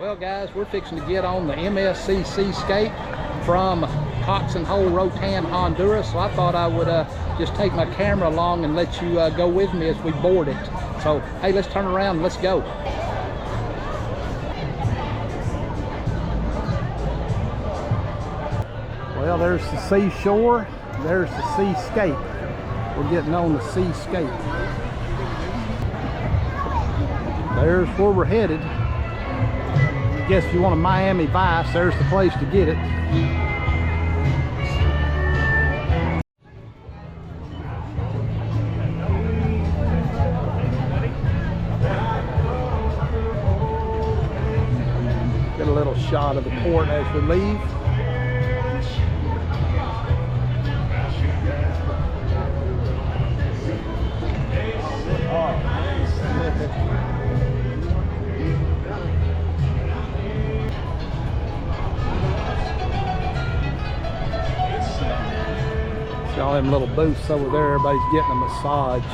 Well guys, we're fixing to get on the MSC Seascape from Coxen Hole, Roatán Honduras. So I thought I would just take my camera along and let you go with me as we board it. So hey, let's turn around and let's go. Well, there's the seashore, there's the Seascape. We're getting on the Seascape. There's where we're headed. I guess if you want a Miami Vice, there's the place to get it. Get a little shot of the port as we leave. All them little booths over there, everybody's getting a massage.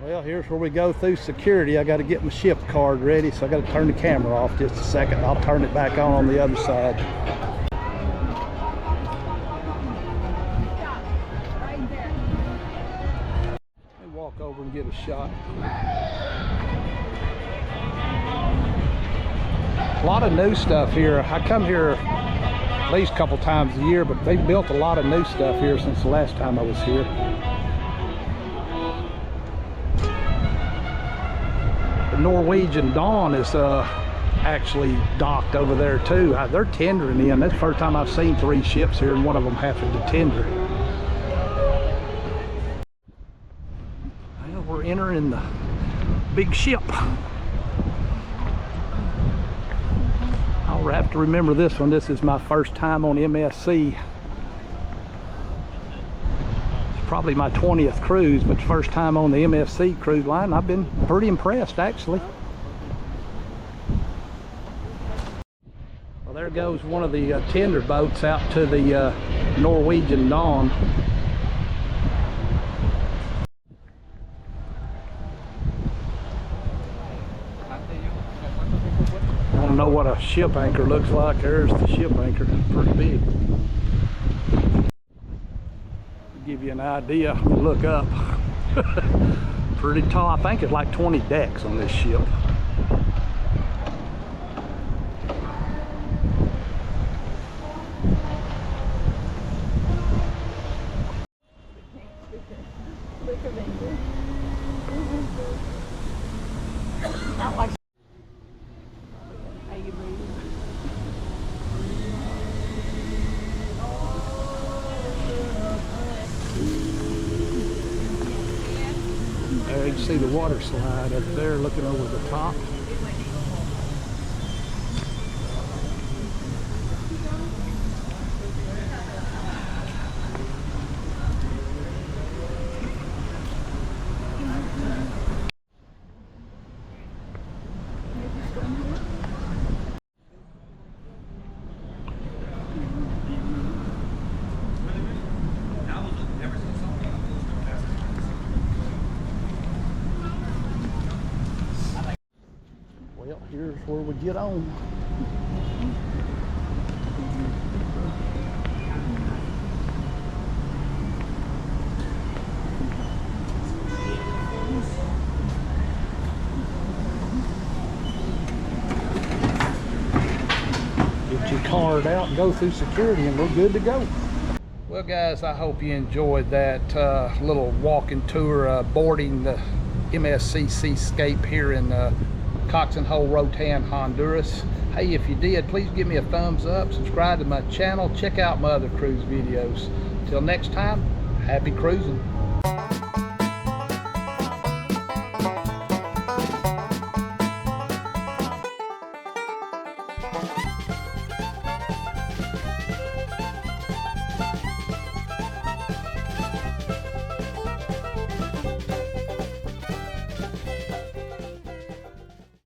Well, here's where we go through security. I got to get my ship card ready, so I got to turn the camera off just a second. I'll turn it back on the other side. Let me walk over and get a shot. A lot of new stuff here. I come here at least a couple times a year, but they've built a lot of new stuff here since the last time I was here. The Norwegian Dawn is actually docked over there too. They're tendering in. That's the first time I've seen 3 ships here and one of them having to tender. Well, we're entering the big ship. I'll have to remember this one. This is my first time on MSC. It's probably my 20th cruise, but first time on the MSC cruise line. I've been pretty impressed, actually. Well, there goes one of the tender boats out to the Norwegian Dawn. Know what a ship anchor looks like. There's the ship anchor, pretty big. Give you an idea, look up. Pretty tall. I think it's like 20 decks on this ship. There you can see the water slide up there looking over the top. Well, here's where we get on. Get your card out and go through security and we're good to go. Well guys, I hope you enjoyed that little walking tour boarding the MSC Seascape here in Coxen Hole, Roatan, Honduras. Hey, if you did, please give me a thumbs up, subscribe to my channel, check out my other cruise videos. Till next time, happy cruising.